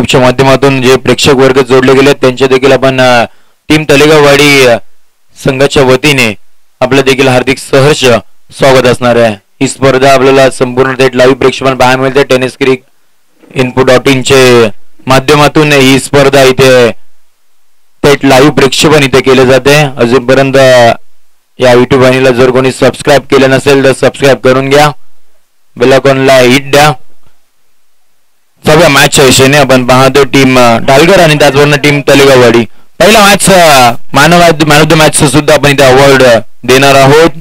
युट्यूबच्या माध्यमातून जे प्रेक्षक वर्ग जोडले गेले त्यांचे देखील आपण टीम तलेगाववाडी संघाच्या वतीने आपलं देखील हार्दिक सहर्ष स्वागत असणार आहे। ही स्पर्धा आपल्याला संपूर्ण थेट लाईव्ह प्रेक्षेपण पाहायला मिळते टेनिस क्रिक info.in चे माध्यमातून ही स्पर्धा इथे थेट लाईव्ह प्रेक्षेपण इथे केले जाते। अजूनपर्यंत या युट्यूब चॅनलला जर कोणी सबस्क्राइब केलं नसेल तर सबस्क्राइब करून घ्या, बेल आयकॉनला हिट द्या। सगळ्या मॅचच्या विषयाने आपण पाहतो टीम डालगर आणि त्याचबरोबर टीम तलेगाववाडी। पहिला match man of the match सुद्धा आपण इथे अवॉर्ड देणार आहोत।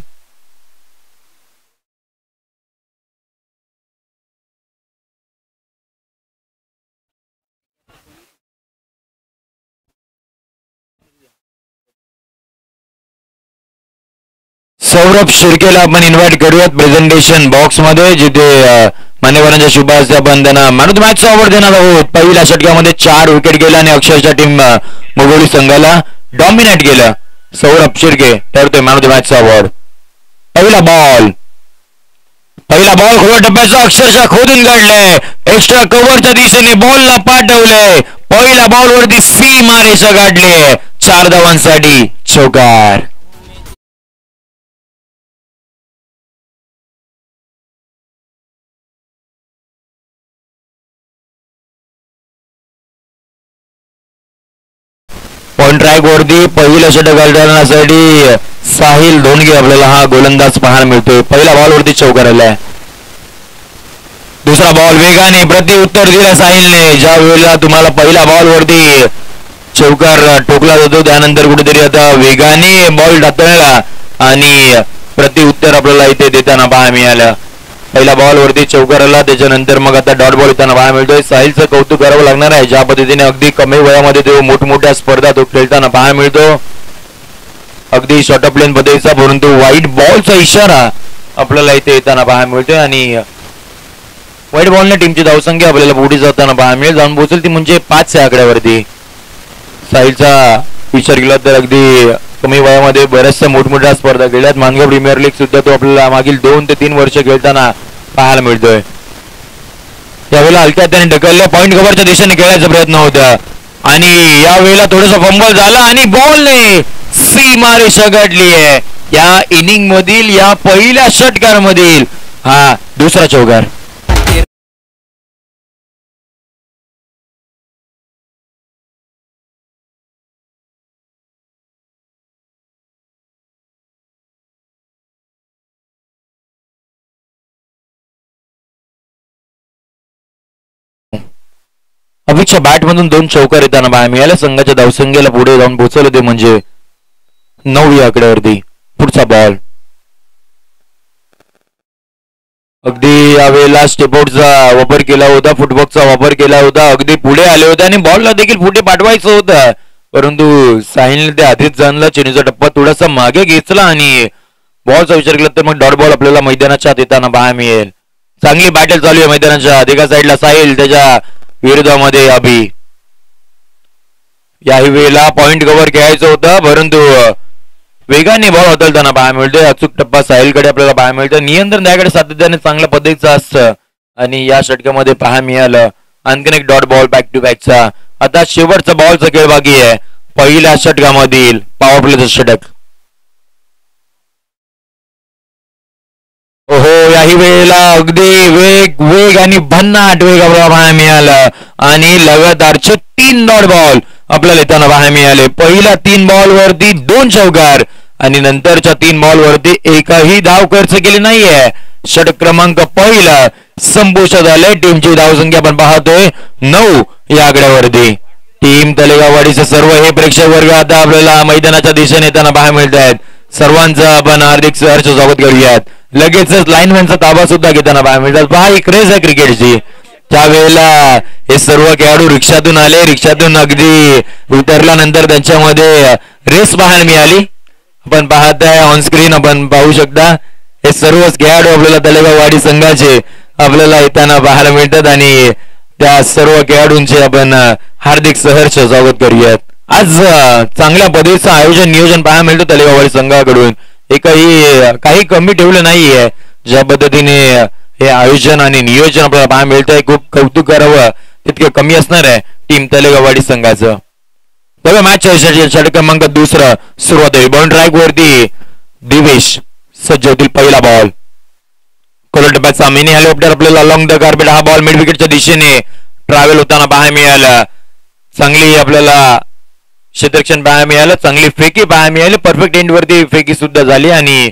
सौरभ शिर्केला आपण इन्व्हाइट करूयात प्रेझेंटेशन बॉक्स मध्ये, जिथे मान्यवरांच्या शुभ हस्ते आपण त्यांना man of the match award देणार आहोत। पहिल्या षटकामध्ये 4 विकेट गेल्या आणि अक्षरशः टीम मोगोली संघाला डॉमिनेट केलं। सौरभ शिर्के ठरतोय man of the match award. पहिला बॉल खोल टप्प्याचा अक्षरशः खोदून काढलंय, एक्स्ट्रा कव्हरच्या दिशेने बॉलला पाठवलंय। पहिल्या बॉलवरती सीमारेषा गाठली, 4 धावांसाठी चौकार। पॉइंट ट्रॅक वरती पहिलं षटक करण्यासाठी साहिल धोंडगे आपल्याला हा गोलंदाज पाहायला मिळतोय। पहिला बॉल वरती चौकार आलाय। दुसरा बॉल वेगाने प्रत्युत्तर दिलं साहिलने। ज्या वेळेला तुम्हाला पहिला बॉल वरती चौकार ठोकला जातो त्यानंतर कुठेतरी आता वेगाने बॉल टाकण्याला आणि प्रत्युत्तर आपल्याला इथे देताना पाहायला मिळालं। पहिला बॉल वरती चौकार आला, त्याच्यानंतर मग आता डॉट बॉल येताना पाहायला मिळतोय। साहिलचं कौतुक करावं लागणार आहे, ज्या पद्धतीने अगदी कमी वयामध्ये तो मोठमोठ्या स्पर्धा तो खेळताना पाहायला मिळतो। अगदी शॉर्ट ऑफ लेन पद्धतीचा, परंतु व्हाईट बॉलचा इशारा आपल्याला इथे येताना पाहायला मिळतोय आणि व्हाईट बॉलने टीमची धावसंख्या आपल्याला पुढे जाताना पाहायला मिळेल, जाऊन पोहोचेल ती म्हणजे 5 या आकड्यावरती। साहिलचा विचार केला तर अगदी कमी वयामध्ये बऱ्याचशा मोठमोठ्या स्पर्धा खेळल्यात। मानगाव प्रीमियर लीग सुद्धा तो आपल्याला मागील 2 ते 3 वर्ष खेळताना पाहायला मिळतोय। यावेळेला हलक्या त्याने ढकलल्या, पॉइंट कव्हरच्या दिशेने खेळायचा प्रयत्न होता आणि यावेळेला थोडासा फंबल झाला आणि बॉलने सीमारेषा गाठली आहे। या इनिंग मधील या पहिल्या षटकार मधील हा दुसरा चौकार। अभिच्या बॅट मधून 2 चौकार येताना पाहायला मिळाल्या। संघाच्या धावसंख्येला पुढे जाऊन पोहोचवलं ते म्हणजे 9 या आकड्यावरती। पुढचा बॉल अगदी यावेळेला स्टेपआउटचा वापर केला होता, फुटबॉलचा वापर केला होता, अगदी पुढे आले होते आणि बॉलला देखील पुढे पाठवायचं होतं, परंतु साहिलने ते आधीच जाणला। चेंडूचा टप्पा थोडासा मागे घेतला आणि बॉलचा विचार केला तर मग डॉट बॉल आपल्याला मैदानाच्या येताना पाहायला मिळेल। चांगली बॅटल चालू आहे मैदानाच्या एका साईडला साहिल, त्याच्या विरोधामध्ये अभि। याही वेळेला पॉइंट कव्हर घ्यायचं होतं, परंतु वेगाने बॉल हाताळताना पाहायला मिळतोय। अचूक टप्पा साहिलकडे आपल्याला पाहायला मिळतं, नियंत्रण त्याकडे सातत्याने चांगल्या पद्धतीचं असतं आणि या षटकामध्ये पाहायला मिळालं आणखीन एक डॉट बॉल बॅक टू बॅकचा। आता शेवटचा बॉलचा खेळ बाकी आहे पहिल्या षटकामधील पॉवर प्लेचं षटक। ओहो, याही वेळेला अगदी वेग आणि भन्नाट वेग आपल्याला पाहायला मिळाला आणि लगातारचे 3 डॉट बॉल आपल्याला येताना पाहायला मिळाले। पहिल्या 3 बॉल वरती 2 चौकार आणि नंतरच्या 3 बॉल वरती एकही धाव खर्च केली नाहीये। षटक क्रमांक पहिला संपुष्टात आले। टीमची धावसंख्या आपण पाहतोय 9 या आकड्यावरती। टीम तलेगाववाडीचे सर्व हे प्रेक्षक वर्ग आता आपल्याला मैदानाच्या दिशेने येताना पाहायला मिळत आहेत। सर्वांचं आपण हार्दिक सहर्ष स्वागत करूयात। लगेचच लाईनमॅनचा ताबा सुद्धा घेताना पाहायला मिळतात। पहा ही क्रेज आहे क्रिकेटची। त्यावेळेला हे सर्व खेळाडू रिक्षातून आले, रिक्षातून अगदी उतरल्यानंतर त्यांच्यामध्ये रेस पाहायला मिळाली। आपण पाहत आहे ऑन स्क्रीन, आपण पाहू शकता हे सर्वच खेळाडू आपल्याला तलेगाववाडी संघाचे आपल्याला येताना पाहायला मिळतात आणि त्या सर्व खेळाडूंचे आपण हार्दिक सहर्ष स्वागत करूयात। आज चांगल्या पद्धतीचं आयोजन नियोजन पाहायला मिळतं तलेगाववाडी संघाकडून। काही कमी ठेवलं नाहीये। ज्या पद्धतीने हे आयोजन आणि नियोजन आपल्याला पाहायला मिळतंय खूप कौतुक करावं तितके कमी असणार आहे टीम तलेगाववाडी संघाचं. बघा मॅच षटक क्रमांक दुसरा सुरुवात होईल. बॉल ट्रॅक वरती दिवेश सज्ज होतील. पहिला बॉल कोलट बॅटचा मिनी हेलिकॉप्टर आपल्याला लॉंग द कार्पेट. हा बॉल मिड विकेटच्या दिशेने ट्रॅव्हल होताना पाहायला मिळाला. चांगली आपल्याला क्षेत्ररक्षण पाहायला मिळालं. चांगली फेकी पाहायला मिळाली. परफेक्ट एंड वरती फेकी सुद्धा झाली आणि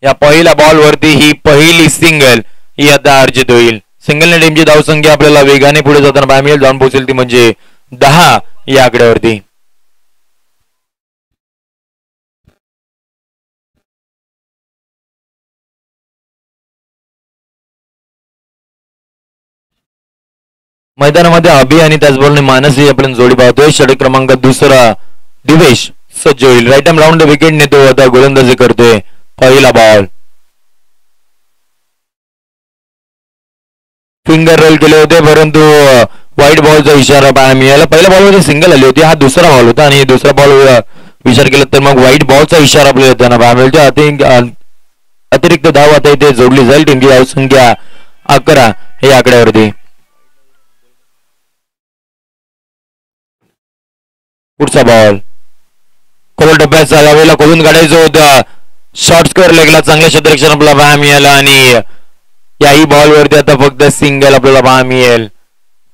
या पहिल्या बॉल वरती ही पहिली सिंगल ही आता अर्जित होईल. सिंगलने टीमची धावसंख्या आपल्याला वेगाने पुढे जाताना पाहायला मिळेल. जाऊन पोहोचेल ती म्हणजे 10 या आकड्यावरती. मैदानामध्ये अभि आणि त्याचबरोबर मानस ही आपण जोडी पाहतोय. षटक क्रमांक दुसरा दिवेश सज्ज होईल. राईट टाइम राऊंड विकेट नेतो. आता गोलंदाजी करतोय. पहिला बॉल फिंगर रोल केले होते परंतु व्हाईट बॉलचा इशारा पाहायला मिळाला. पहिल्या बॉलवरती सिंगल आली होती. हा दुसरा बॉल होता आणि दुसरा बॉल विचार केला तर मग व्हाईट बॉलचा इशारा आपल्याला त्यांना पाहायला मिळतो. अतिरिक्त धाव आता इथे जोडली जाईल. टीमची धावसंख्या 11 हे आकड्यावरती. पुढचा बॉल खोल टप्प्याचा यावेळेला खोलून काढायचं होतं. शॉर्ट स्कोअर लेगला चांगलं क्षेत्ररक्षण आपल्याला पाहायला मिळालं आणि याही बॉलवरती आता फक्त सिंगल आपल्याला पाहायला मिळेल.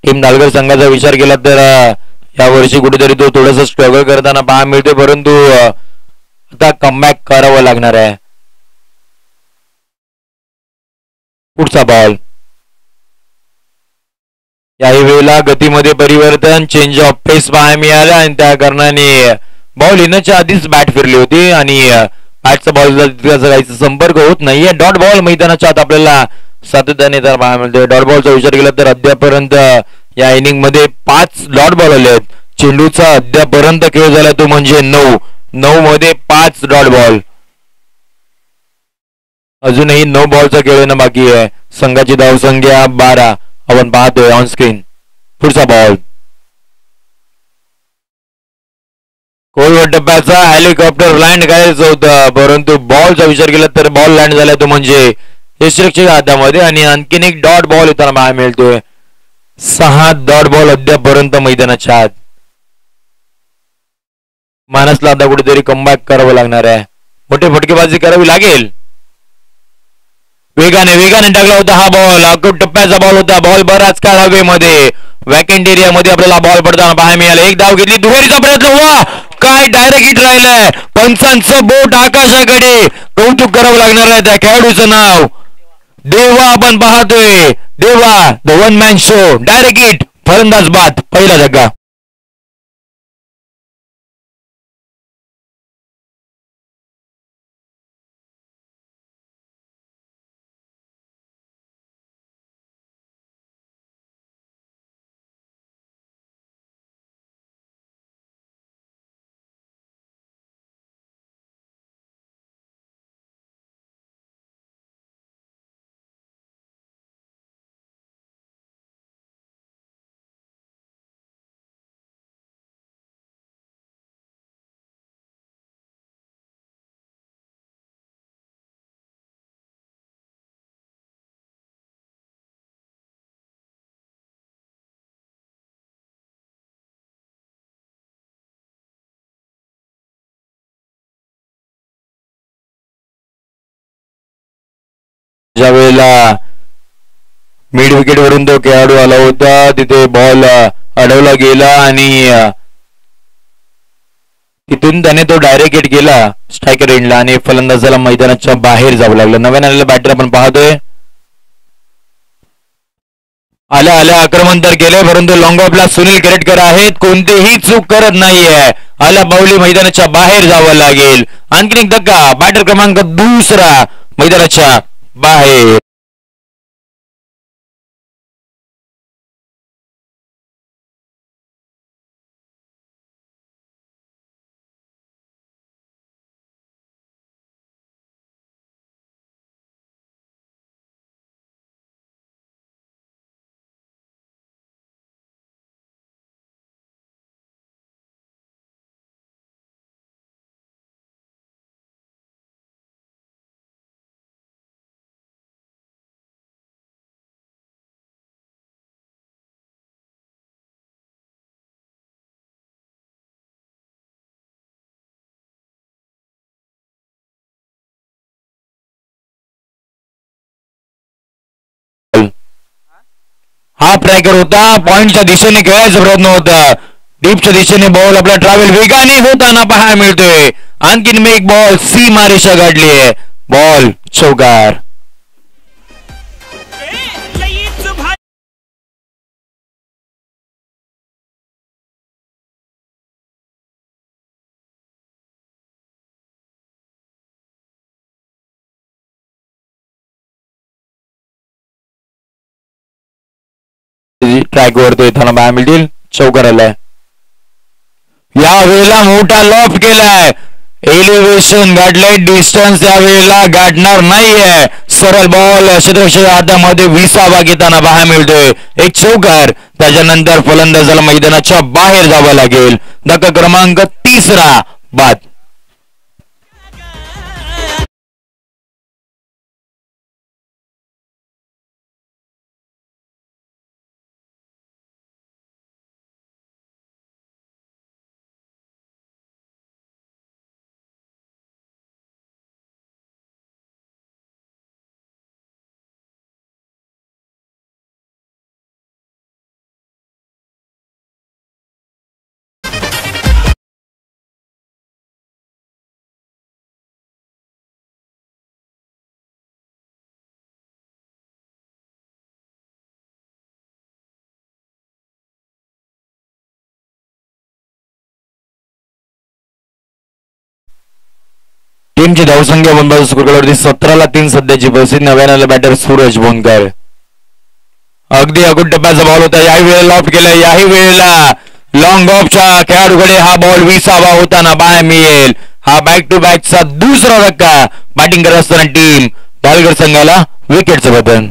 टीम दालगर संघाचा विचार केला तर यावर्षी कुठेतरी तो थोडस स्ट्रगल करताना पाहायला मिळतोय परंतु आता कमबॅक करावं लागणार आहे. पुढचा बॉल याही वेळेला गतीमध्ये परिवर्तन चेंज ऑफ पेस पाहायला मिळाला आणि त्या कारणाने बॉल येण्याच्या आधीच बॅट फिरली होती आणि बॅटचा बॉल काहीचा संपर्क होत नाहीये. डॉट बॉल मैदानाच्या आत आपल्याला सातत्याने तर पाहायला मिळते. डॉट बॉलचा विचार केला तर अद्यापर्यंत या इनिंग मध्ये 5 डॉट बॉल आले आहेत. चेंडूचा अद्यापर्यंत खेळ झाला तो म्हणजे 9 मध्ये 5 डॉट बॉल. अजूनही 9 बॉलचा खेळ येणं बाकी आहे. संघाची धावसंख्या 12 आपण पाहतोय ऑन स्क्रीन. पुढचा बॉल कोलवर टप्प्याचा हेलिकॉप्टर लँड करायचं होतं परंतु बॉलचा विचार केला तर बॉल लँड झालाय तो म्हणजे यशरक्षक हातामध्ये आणि आणखीन एक डॉट बॉल येताना पाहायला मिळतोय. 6 डॉट बॉल अद्यापर्यंत मैदानाच्या आत. मानसला आता कुठेतरी कमबॅक करावं लागणार आहे. मोठी फटकेबाजी करावी लागेल. वेगाने टाकला होता हा बॉल. आउट टप्प्याचा बॉल होता. बॉल बराच काळ हवेमध्ये वॅकेंट एरिया मध्ये आपल्याला बॉल पडताना पाहायला मिळाला. एक धाव घेतली. दुहेरीचा प्रयत्न. वा काय डायरेक्ट हिट राहिलंय. पंचांचं बोट आकाशाकडे. कौतुक करावं लागणार आहे. त्या खेळाडूचं नाव देवा आपण पाहतोय. देवा the one man show. Direct hit. फलंदाज बाद. पहिला धक्का. ज्या वेळेला मिड विकेट वरून तो खेळाडू आला होता तिथे बॉल अडवला गेला आणि तिथून त्याने तो डायरेक्ट हिट केला स्ट्रायकर एंडला आणि फलंदाजाला मैदानाच्या बाहेर जावं लागलं. नव्याने आलेला बॅटर आपण पाहतोय. आल्या आक्रमण तर केले परंतु लॉंग ऑफला सुनील केरटकर आहेत. कोणतीही चूक करत नाहीये. आला बावली मैदानाच्या बाहेर जावं लागेल. आणखीन एक धक्का. बॅटर क्रमांक दुसरा मैदानाच्या बाहेर. हा ट्रॅकर होता. पॉइंटच्या दिशेने खेळायचा प्रयत्न होता. डीपच्या दिशेने बॉल आपला ट्रॅव्हल वेगाने होताना पाहायला मिळतोय. आणखीन मी एक बॉल सीमा रेषा गाठली आहे. बॉल चौकार. ट्रॅक वरती येताना पाहायला मिळतील. चौकार आलाय. या वेळेला मोठा लॉफ्ट केलाय. एलिव्हेशन गाठलंय. डिस्टन्स या वेळेला गाठणार नाहीये. सरळ बॉल क्षेत्ररक्षक हातामध्ये विसावा घेताना पाहायला मिळतोय. एक चौकार. त्याच्यानंतर फलंदाजाला मैदानाच्या बाहेर जावं लागेल. धक्का क्रमांक 3 बाद. टीमची धावसंख्या 17-3 सध्याची परिस्थिती. नव्याने बॅटर सूरज बोनकर. अगदी अगोट टप्प्याचा बॉल होता. याही वेळेला लॉफ्ट केला. याही वेळेला लॉंग ऑफच्या खेळाडूकडे हा बॉल विसावा होताना पाहायला मिळेल. हा बॅक टू बॅकचा दुसरा धक्का. बॅटिंग करत असताना टीम दालगर संघाला विकेटचं बटन.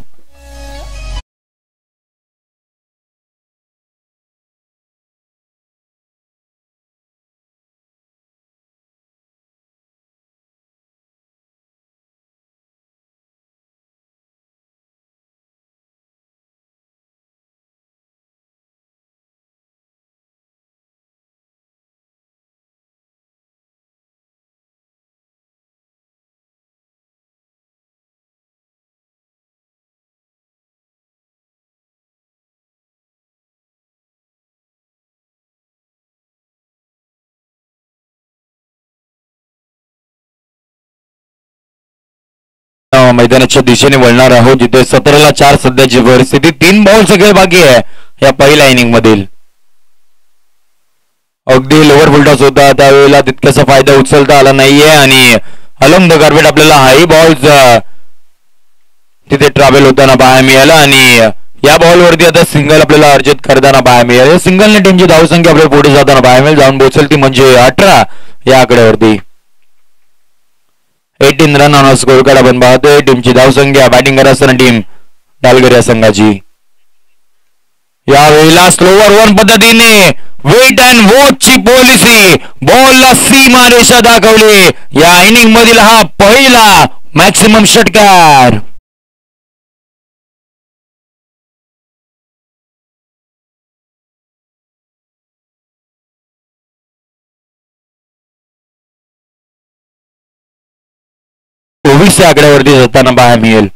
मैदानाच्या दिशेने वळणार आहोत, जिथे 17-4 सध्याची परिस्थिती. 3 बॉल सगळे बाकी आहे या पहिल्या इनिंग मधील. अगदी लोअर फुलटॉस होता, त्यावेळेला तितकासा फायदा उचलता आला नाहीये आणि अलॉंग द कार्पेट आपल्याला हाई बॉल्स तिथे ट्रॅव्हल होताना पाहायला मिळाला आणि या बॉलवरती आता सिंगल आपल्याला अर्जित करताना पाहायला मिळाले. सिंगलने टीमची धावसंख्या आपल्याला पुढे जाताना पाहायला मिळेल. जाऊन पोहोचेल ती म्हणजे 18 या आकड्यावरती. 18 रन ऑन स्कोर कार्ड आपण पाहतोय. टीमची धावसंख्या बॅटिंग करत असताना टीम डालगर या संघाची. यावेळेला स्लोवर वन पद्धतीने वेट अँड वॉचची पॉलिसी बॉलला सीमा रेषा दाखवली. या इनिंग मधील हा पहिला मॅक्सिमम षटकार. आकड्यावरती जाताना पाहायला मिळेल.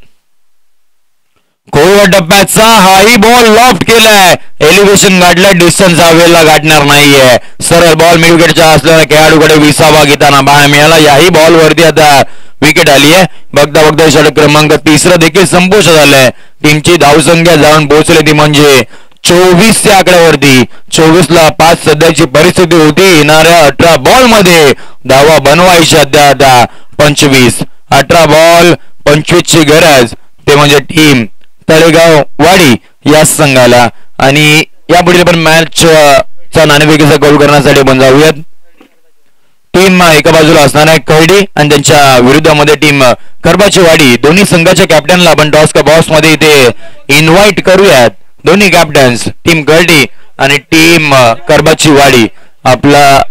कोळवा टप्प्याचा हाही बॉल लॉफ्ट केलाय. एलिव्हेशन गाठलाय. डिस्टन्स वेळेला गाठणार नाहीये. सरळ बॉल मिडविकेटच्या असलेल्या खेळाडूकडे विसावा घेताना पाहायला मिळाला. याही बॉल वरती आता विकेट आली आहे. बघता बघता षटक क्रमांक 3 देखील संपुष्ट झालाय. टीमची धावसंख्या जाऊन पोहोचली ती म्हणजे 24 च्या आकड्यावरती. 24ला 5 सध्याची परिस्थिती होती. येणाऱ्या 18 बॉल मध्ये धावा बनवायच्या आता 25. 18 बॉल 25 ची गरज, ते म्हणजे टीम तळेगाव वाडी या संघाला. आणि यापुढे आपण मॅच चा नाणेफेकीचा गोल करण्यासाठी आपण जाऊयात. टीम एका बाजूला असणार आहे कळडी आणि त्यांच्या विरुद्धामध्ये टीम करबाची वाडी. दोन्ही संघाच्या कॅप्टनला आपण टॉस का बॉक्स मध्ये इथे इन्व्हाइट करूयात. दोन्ही कॅप्टन्स टीम कळडी आणि टीम करबाची वाडी आपला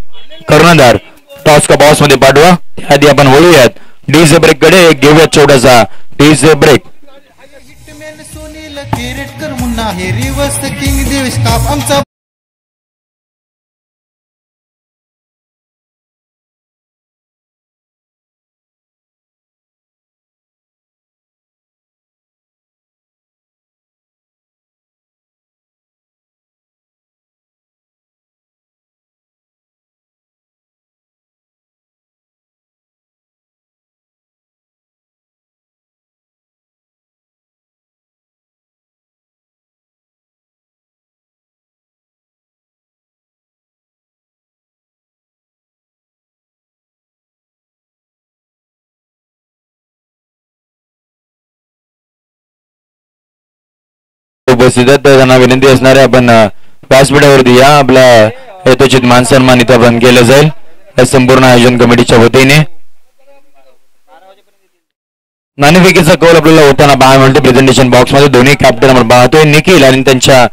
कर्णधार टॉस का बॉक्स मध्ये पाठवा. त्याआधी आपण वळूयात डीजे ब्रेक कडे. घेऊयात छोटासा डीजे ब्रेक. उपस्थित आहेत तर त्यांना विनंती असणार आहे आपण व्यासपीठावरती या. आपला यथोचित मान सन्मान इथं बंद केलं जाईल या संपूर्ण आयोजन कमिटीच्या वतीने. नाणेफेकीचा कौल आपल्याला होताना पाहायला मिळतो प्रेझेंटेशन बॉक्स मध्ये. दोन्ही कॅप्टन आपण पाहतोय निखिल आणि त्यांच्या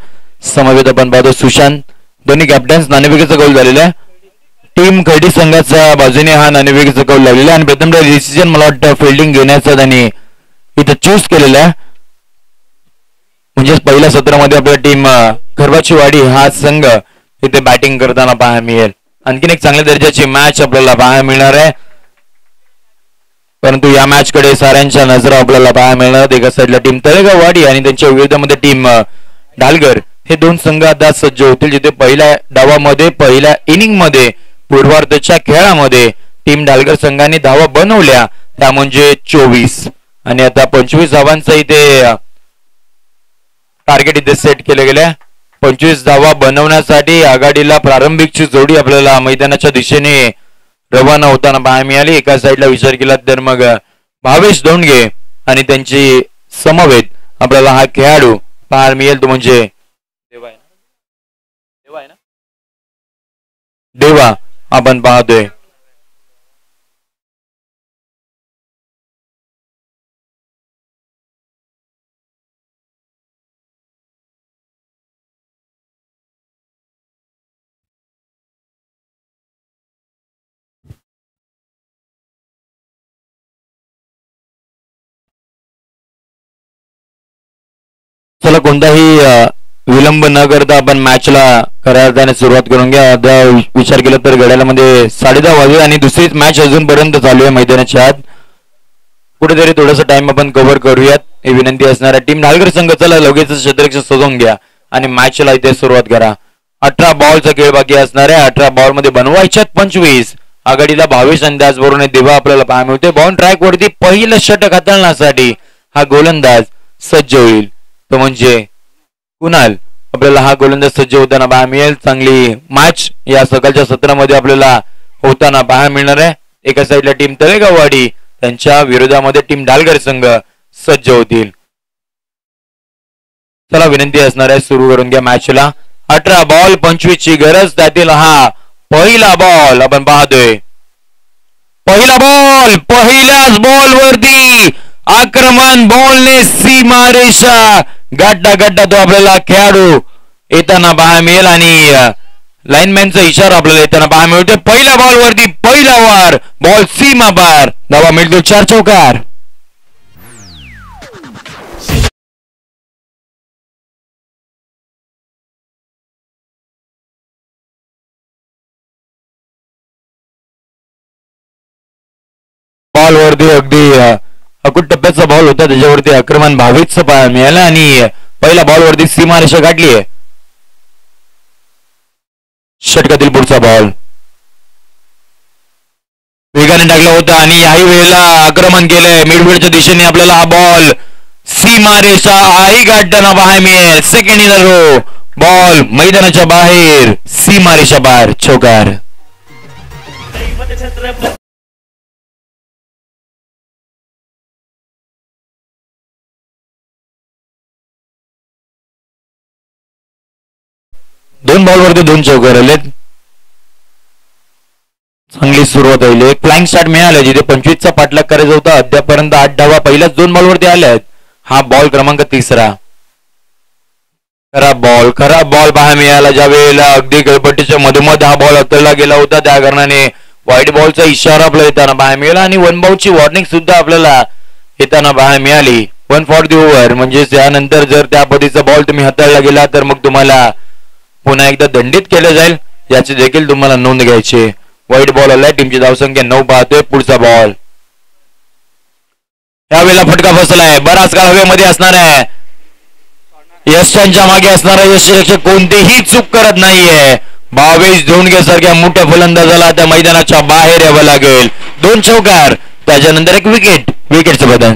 समवेत आपण पाहतो सुशांत. दोन्ही कॅप्टन्स नाणेफेकीचा कौल झालेला आहे. टीम खर्डी संघाच्या बाजूने हा नाणेफेकीचा कौल लागलेला आहे आणि प्रथम डिसिजन मला वाटतं फिल्डिंग घेण्याचा त्यांनी इथं चूज केलेला आहे. म्हणजेच पहिल्या सत्रामध्ये आपल्या टीम खरबाची वाडी हा संघ इथे बॅटिंग करताना पाहायला मिळेल. आणखीन एक चांगल्या दर्जाची मॅच आपल्याला पाहायला मिळणार आहे. परंतु या मॅच कडे साऱ्यांच्या नजरा आपल्याला पाहायला मिळणार. एका साईडला टीम तळेगाव वाडी आणि त्यांच्या विरोधामध्ये टीम ढालगर. हे दोन संघ आता सज्ज होतील जिथे पहिल्या डावामध्ये पहिल्या इनिंग मध्ये पूर्वार्धच्या खेळामध्ये टीम ढालगर संघाने धावा बनवल्या त्या म्हणजे 24 आणि आता 25 धावांचा इथे टार्गेट इथे सेट केले गेले. 25 धावा बनवण्यासाठी आघाडीला प्रारंभिकची जोडी आपल्याला मैदानाच्या दिशेने रवाना होताना पाहायला मिळाली. एका साईडला विचार केला तर मग भावेश दोंडगे आणि त्यांची समवेत आपल्याला हा खेळाडू पाहायला मिळेल तो म्हणजे देवा आपण पाहतोय. चला कोणताही विलंब न करता आपण मॅचला खऱ्या अर्थाने सुरुवात करून घ्या. आता विचार केला तर घड्याळामध्ये 10:30 वाजले आणि दुसरीच मॅच अजूनपर्यंत चालू आहे मैदानाच्या आत. कुठेतरी थोडंसं टाइम आपण कव्हर करूयात ही विनंती असणार आहे. टीम ढालगर संघ चला लगेच क्षेत्ररक्षण सजवून घ्या आणि मॅचला इथे सुरुवात करा. 18 बॉलचा खेळ बाकी असणार आहे. 18 बॉल मध्ये बनवायच्यात 25. आघाडीला भावेश आणि त्याचबरोबर देवा आपल्याला पाहायला मिळते. बॉल ट्रॅक वरती पहिलं षटक हाताळण्यासाठी हा गोलंदाज सज्ज होईल तो म्हणजे कुणाल. आपल्याला हा गोलंदाज सज्ज होताना पाहायला मिळेल. चांगली मॅच या सकाळच्या सत्रामध्ये आपल्याला होताना पाहायला मिळणार आहे. एका साईडला टीम तळेगाववाडी त्यांच्या विरोधामध्ये टीम ढालगर संघ सज्ज होतील. चला विनंती असणार आहे सुरू करून घ्या मॅचला. 18 बॉल 25 ची गरज. त्यातील हा पहिला बॉल आपण पाहतोय. पहिला बॉल पहिल्याच बॉल वरती आक्रमण बॉलने सीमारेषा गाठता तो आपल्याला खेळाडू येताना पाहायला मिळेल आणि लाईनमॅनचा इशारा आपल्याला येताना पाहायला मिळतो. पहिल्या बॉल वरती पहिला वार बॉल सीमा पार. धावा मिळतो 4 चौकार. बॉल वरती अगदी अकुट टप्प्याचा बॉल होता त्याच्यावरती आक्रमण भावेशचं पाहायला मिळालं आणि पहिल्या बॉल वरती सीमारेषा गाठली आहे. षटकातील पुढचा बॉल वेगाने टाकला होता आणि याही वेळेला आक्रमण केलंय मिडविडच्या दिशेने. आपल्याला हा बॉल सीमारेषा आई गाठताना पाहायला मिळेल. सेकंड इन रो बॉल मैदानाच्या बाहेर सीमारेषा पार. चौकार. दोन बॉल वरती 2 चौकार आलेत. चांगली सुरुवात होईल. एक फ्लाइंग स्टार्ट मिळालं जिथे 25चा पाठलाग करायचा होता. अद्यापर्यंत 8 धावा पहिल्याच 2 बॉल वरती आल्यात. हा बॉल क्रमांक 3. खराब बॉल पाहायला मिळाला ज्या वेळेला अगदी गळपट्टीच्या मधोमध हा बॉल हाताळला गेला होता. त्या कारणाने व्हाईट बॉलचा इशारा आपल्याला येताना पाहायला मिळाला आणि 1 बाउटची वॉर्निंग सुद्धा आपल्याला येताना पाहायला मिळाली. 1 फॉर द ओव्हर म्हणजे त्यानंतर जर त्या पद्धतीचा बॉल तुम्ही हाताळला गेला तर मग तुम्हाला पुन्हा एकदा दंडित केलं जाईल. याची देखील तुम्हाला नोंद घ्यायची. वाईट बॉल आलाय. टीमची धावसंख्या 9 पाहतोय. पुढचा बॉल यावेळेला फटका बसलाय. बराच काळ हवेमध्ये असणार आहे. यशांच्या मागे असणारा यशरक्षक कोणतीही चूक करत नाहीये. भावेश धोंडगे सारख्या मोठ्या फलंदाजाला त्या मैदानाच्या बाहेर यावं लागेल. 2 चौकार त्याच्यानंतर एक विकेटचं बदल.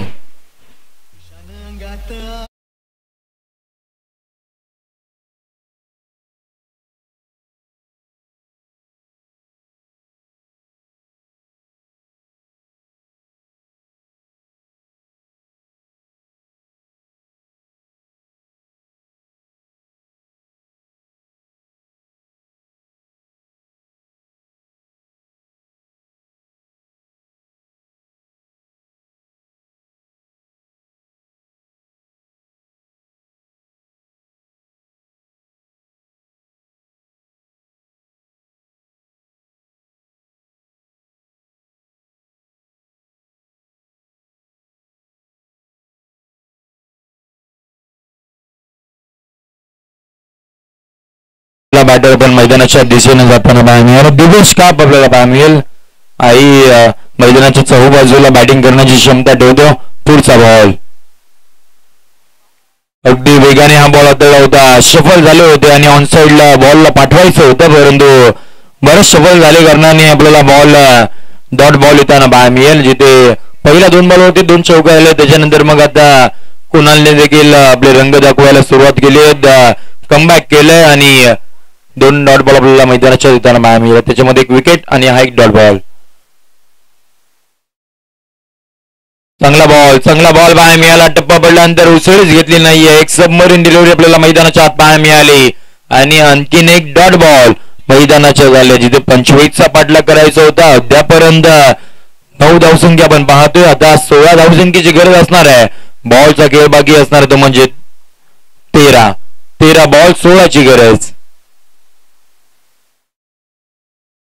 आपला बॅटर पण मैदानाच्या दिशेने जाताना पाहायला मिळाला. दिवेश काप आपल्याला पाहायला मिळेल. आई मैदानाच्या चहूबाजूला बॅटिंग करण्याची क्षमता ठेवतो. पुढचा बॉल अगदी वेगाने हा बॉल हाताळला होता. सफल झाले होते आणि ऑन साइडला बॉलला पाठवायचं होतं, परंतु बरंच सफल झाले कारणाने आपल्याला बॉल डॉट बॉल येताना पाहायला मिळेल. जिथे पहिल्या 2 बॉलवरती 2 चौका आले. त्याच्यानंतर मग आता कुणालने देखील आपले रंग दाखवायला सुरुवात केली. कमबॅक केलंय आणि 2 डॉट बॉल आपल्याला मैदानाच्या देताना पाहायला मिळेल. त्याच्यामध्ये 1 विकेट आणि हा 1 डॉट बॉल. चांगला बॉल पाहायला मिळाला. टप्पा पडल्यानंतर उसळीच घेतली नाहीये. एक सबमरीन डिलिव्हरी आपल्याला मैदानाच्या आत पाहायला मिळाली आणि आणखीन 1 डॉट बॉल मैदानाच्या झाले. जिथे 25चा पाठलाग करायचा होता. अद्यापर्यंत 9 धावसंख्या आपण पाहतोय. आता 16 धावसंख्येची गरज असणार आहे. बॉलचा खेळ बाकी असणार तो म्हणजे 13 बॉल 16ची गरज.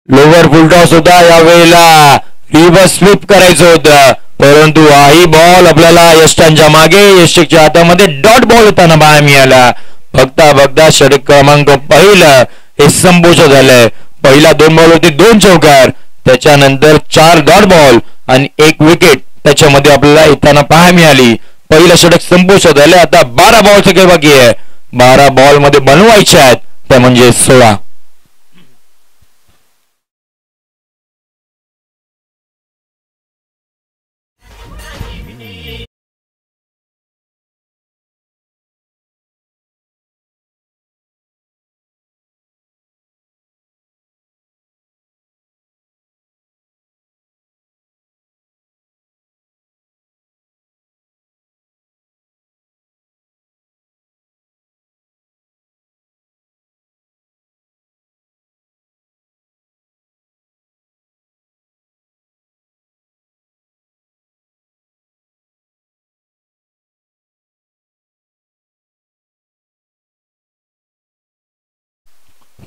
लोवर फुलटॉस होता. यावेळेला रिव्हर्स स्वीप करायचं होतं, परंतु हाही बॉल आपल्याला यष्टांच्या मागे यष्टिकच्या हातामध्ये डॉट बॉल येताना पाहायला मिळाला. बघता षटक क्रमांक पहिलं हे संपुष्टात झालंय. पहिला 2 बॉल होते 2 चौकार, त्याच्यानंतर 4 डॉट बॉल आणि 1 विकेट त्याच्यामध्ये आपल्याला येताना पाहायला मिळाली. पहिलं षटक संपुष्टात झालंय. आता 12 बॉलचा खेळ बाकी आहे. 12 बॉल मध्ये बनवायचे आहेत त्या म्हणजे 16.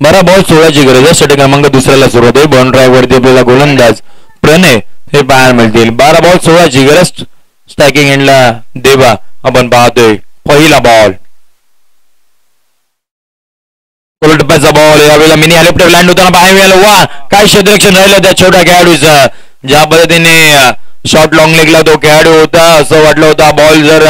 बारा बॉल 16ची गरज आहे. षटक क्रमांक दुसऱ्याला सुरुवात आहे. बॉन ड्राईव्ह वरती आपल्याला गोलंदाज प्रणय हे पाहायला मिळतील. 12 बॉल 16ची गरज. स्ट्रायकिंग एंडला देवा आपण पाहतोय. पहिला बॉल टप्प्याचा बॉल. यावेळेला मिनी हेलिकॉप्टर लँड होताना पाहायला मिळालं. वा काय क्षेत्ररक्षण राहिलं त्या छोट्या खेळाडूचं. ज्या पद्धतीने शॉर्ट लॉंग लेगला तो खेळाडू होता, असं वाटलं होतं बॉल जर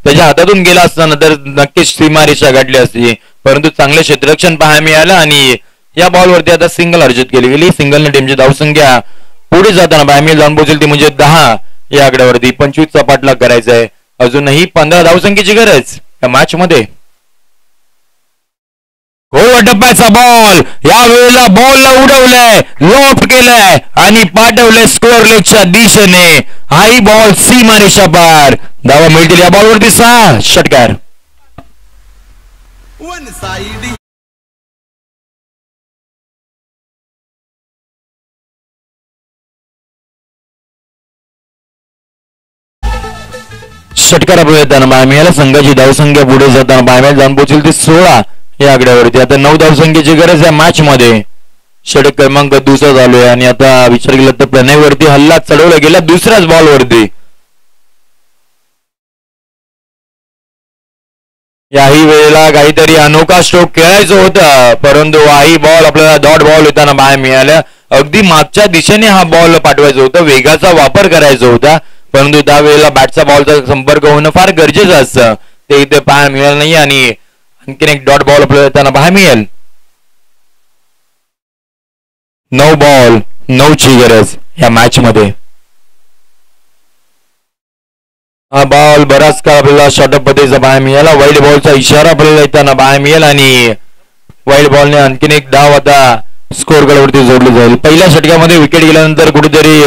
त्याच्या हातातून गेला असताना तर नक्कीच सीमारेषा गाठली असती, परंतु चांगले क्षेत्ररक्षण पाहायला मिळालं आणि या बॉलवरती आता सिंगल अर्जित केली गेली. सिंगलने टीमची धावसंख्या पुढे जाताना पाहायला मिळेल. जाऊन पोहोचेल ती म्हणजे 10 या आकड्यावरती. 25चा पाठलाग करायचा आहे. अजूनही 15 धावसंख्येची गरज या मॅच मध्ये. टप्प्याचा बॉल. यावेळेला बॉलला उडवलंय, लॉफ्ट केलंय आणि पाठवलंय स्कोअर लेगच्या दिशेने. हाही बॉल सीमारेषा पार. धावा मिळतील या बॉलवरती 6 षटकार. षटकार आपल्याला येताना पाहायला मिळाला. संघाची धावसंख्या पुढे जाताना पाहायला जाऊन पोहोचेल ती 16 या आकड्यावरती. आता 9 धावसंख्येची गरज आहे मॅच मध्ये. षटक क्रमांक दुसरा चालू आहे आणि आता विचार केला तर प्रणयवरती हल्ला चढवला गेला दुसऱ्याच बॉलवरती. याही वेळेला काहीतरी अनोखा स्ट्रोक खेळायचं होतं, परंतु हाही बॉल आपल्याला डॉट बॉल येताना पाहायला मिळाल्या. अगदी मागच्या दिशेने हा बॉल पाठवायचा होता, वेगाचा वापर करायचा होता, परंतु त्यावेळेला बॅटचा बॉलचा संपर्क होणं फार गरजेचं असतं. ते इथे पाहायला मिळालं नाही आणि आणखीन 1 डॉट बॉल आपल्याला येताना पाहायला मिळेल. 9 बॉल 9ची गरज या मॅच मध्ये. हा बॉल बराच काळ आपल्याला शॉर्टअप पद्धतीचा पाहायला मिळाला. वाईड बॉलचा इशारा आपल्याला येताना पाहायला मिळेल आणि वाईड बॉलने आणखीन 1 धाव आता स्कोअर कार्डवरती जोडली जाईल. पहिल्या षटकामध्ये विकेट गेल्यानंतर कुठेतरी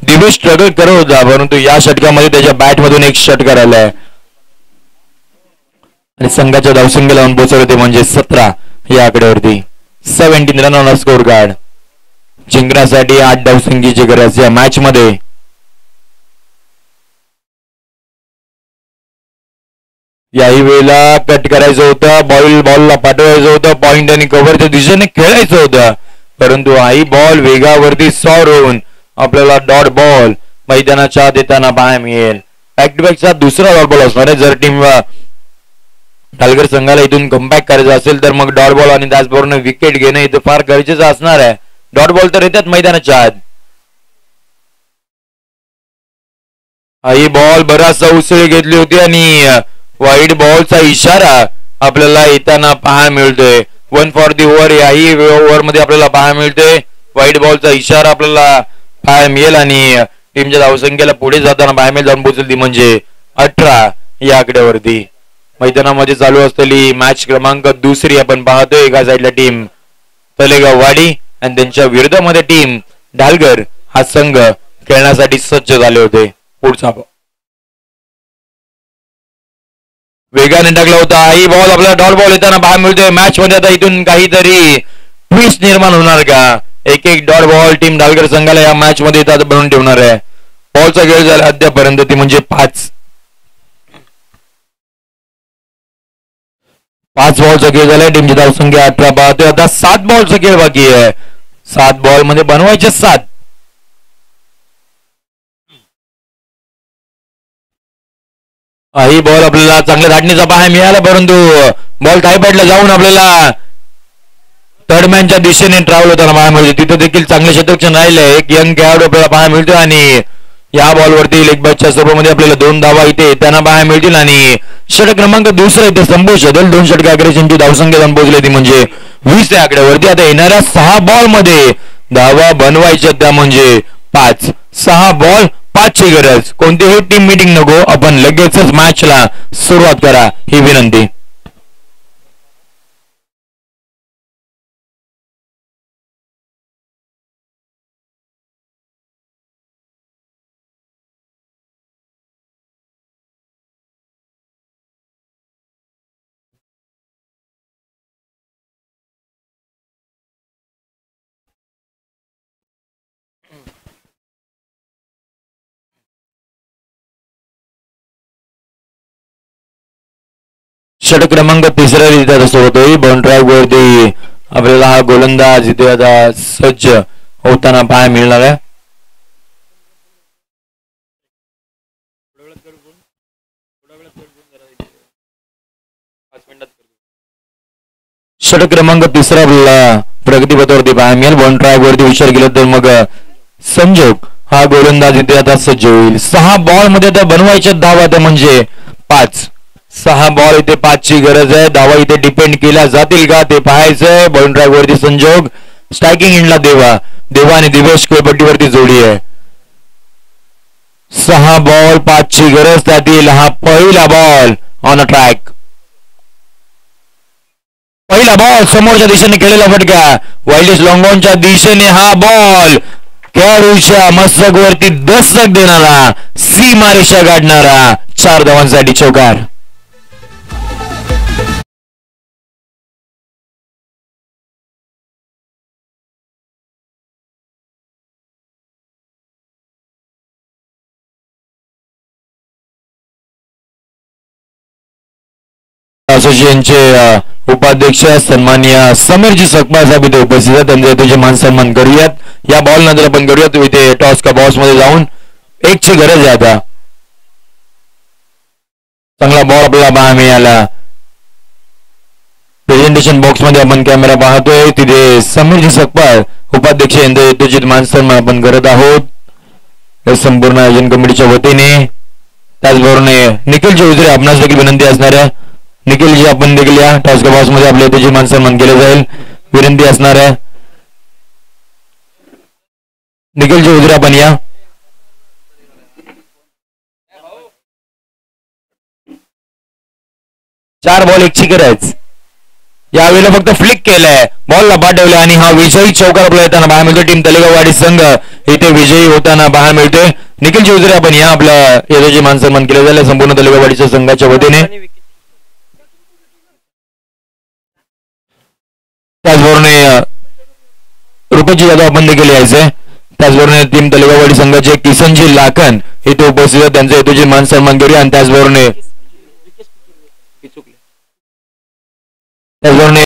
दिवेश स्ट्रगल करत होता, परंतु या षटकामध्ये त्याच्या बॅटमधून 1 षटकार आलाय आणि संघाच्या धावसंख्येला लावून पोहोचवले ते म्हणजे 17 या आकड्यावरती. 17 रन ऑन स्कोअर कार्ड. जिंकण्यासाठी 8 धावसंख्येची गरज या मॅच मध्ये. याही वेळेला कट करायचं होतं, बॉलला पाठवायचं होतं, पॉइंट आणि कव्हरच्या दिशेने खेळायचं होतं, परंतु हाही बॉल वेगावरती सॉर होऊन आपल्याला डॉट बॉल मैदानाच्या देताना पाहायला मिळेल. बॅक टू बॅकचा दुसरा डॉट बॉल असणार आहे. जर टीम ढालगर संघाला इथून कमबॅक करायचं असेल तर मग डॉट बॉल आणि त्याचबरोबर विकेट घेणं इथं फार गरजेचं असणार आहे. डॉट बॉल तर येतात मैदानाच्या आत. ही बॉल बराचसा उसळी घेतली होती आणि वाईट बॉलचा इशारा आपल्याला येताना पाहायला मिळतोय. 1 फॉर दी ओव्हर याही ओव्हर मध्ये आपल्याला पाहायला मिळतोय. वाईट बॉलचा इशारा आपल्याला पाहायला मिळेल आणि टीमच्या धावसंख्येला पुढे जाताना पाहायला जाऊन पोहोचली म्हणजे 18 या आकड्यावरती. मैदानामध्ये चालू असलेली मॅच क्रमांक 2 आपण पाहतोय. एका साईडला टीम तलेगाव वाडी आणि त्यांच्या विरोधामध्ये टीम ढालगर हा संघ खेळण्यासाठी सज्ज झाले होते. पुढचा वेगाने टाकला होता. ही बॉल आपल्याला डॉट बॉल येताना पाहायला मिळतोय. मॅच मध्ये आता इथून काहीतरी ट्विस्ट निर्माण होणार का? एक डॉट बॉल टीम ढालगर संघाला या मॅच मध्ये येतात बनवून ठेवणार आहे. बॉलचा खेळ झाला अद्यापर्यंत ती म्हणजे 5 बॉलचा खेळ झालाय. टीमची धावसंख्या 18 पाहतोय. आता 7 बॉलचा खेळ बाकी आहे. 7 बॉल मध्ये बनवायचे 7. ही बॉल आपल्याला चांगल्या धाटणीचा पाहायला मिळाला परंतु बॉल थायपॅडला जाऊन आपल्याला थर्डमॅनच्या दिशेने ट्रॅव्हल होताना पाहायला मिळते. तिथे देखील चांगले शतकक्षण राहिले. एक यंग खेळाडू आपल्याला पाहायला मिळतो आणि या बॉलवरती लेग बॅचच्या स्वरूपामध्ये आपल्याला 2 धावा इथे त्यांना पाहायला मिळतील आणि षटक क्रमांक 2 इथे संभू शोधेल. 2 षटक अग्रेशनची धावसंख्या जाऊन पोहोचली ती म्हणजे 20 या आकड्यावरती. आता येणाऱ्या 6 बॉल मध्ये धावा बनवायच्या त्या म्हणजे 5. 6 बॉल 5 ची गरज. कोणतीही टीम मीटिंग नको. आपण लगेचच मॅचला सुरुवात करा ही विनंती. षटक क्रमांक 3 इथे होतोय. बाउंड्री वरती आपल्याला हा गोलंदाज इथे आता सज्ज होताना पाहायला मिळणार आहे. षटक क्रमांक 3 आपल्याला प्रगतीपथावरती पाहायला मिळेल. बाउंड्री वरती विचार केला तर मग संजोग हा गोलंदाज इथे आता सज्ज होईल. 6 बॉल मध्ये आता बनवायच्या धावा त्या म्हणजे 5. 6 बॉल इथे 5 ची गरज आहे. धावा इथे डिपेंड केल्या जातील का ते पाहायचंय. बाउंड्री वरती संजोग. स्ट्रायकिंग एंडला देवा आणि दिवेश खेळपट्टीवरती जोडी आहे. 6 बॉल 5 ची गरज. त्यातील हा पहिला बॉल ऑन अ ट्रॅक. पहिला बॉल समोरच्या दिशेने केलेला फटका. वाईल्डिश लॉंगॉनच्या दिशेने हा बॉल खेळाडूच्या मस्तकवरती दस्तक देणारा, सीमारेषा गाठणारा. 4 धावांसाठी चौकार. असोसिएशनचे उपाध्यक्ष सन्माननीय समीरजी सकपाळ साहेब इथे उपस्थित आहेत. त्यांचे तुझे मान सन्मान करूयात. या बॉल नंतर आपण करूयात इथे टॉस का बॉक्स मध्ये जाऊन 1 ची गरज आहे. आता चांगला बॉल आपल्याला पाहायला मिळाला. प्रेझेंटेशन बॉक्स मध्ये आपण कॅमेरा पाहतोय. तिथे समीरजी सकपाळ उपाध्यक्ष यांचे तुझे मान सन्मान आपण करत आहोत संपूर्ण आयोजन कमिटीच्या वतीने. त्याचबरोबर निखिल चौधरी आपणास देखील विनंती असणार आहे. निखिलजी आपण देखील या टॉस का बॉक्स मध्ये आपल्या तुझे मान सन्मान केले जाईल विनंती असणार आहे. निखिल चौधरी आपण या. चार बॉल 1 ची गरज. यावेळेला फक्त फ्लिक केलंय. बॉलला पाठवलं आणि हा विजयी चौकार आपल्याला येताना पाहायला मिळतो. टीम तलेगाव वाडी संघ इथे विजयी होताना पाहायला मिळतोय. निखिल चौधरी आपण या आपल्या येतोची मान सन्मान केले जाईल संपूर्ण तलेगाव वाडीच्या संघाच्या वतीने. त्याचबरोबर रुपयाची जादू आपण देखील यायचंय. त्याचबरोबर टीम तलेगाववाडी संघाचे किसनजी लाखन इथे उपस्थित आहेत. त्यांचे हेतूचे मान सन्मान करूया आणि त्याचबरोबर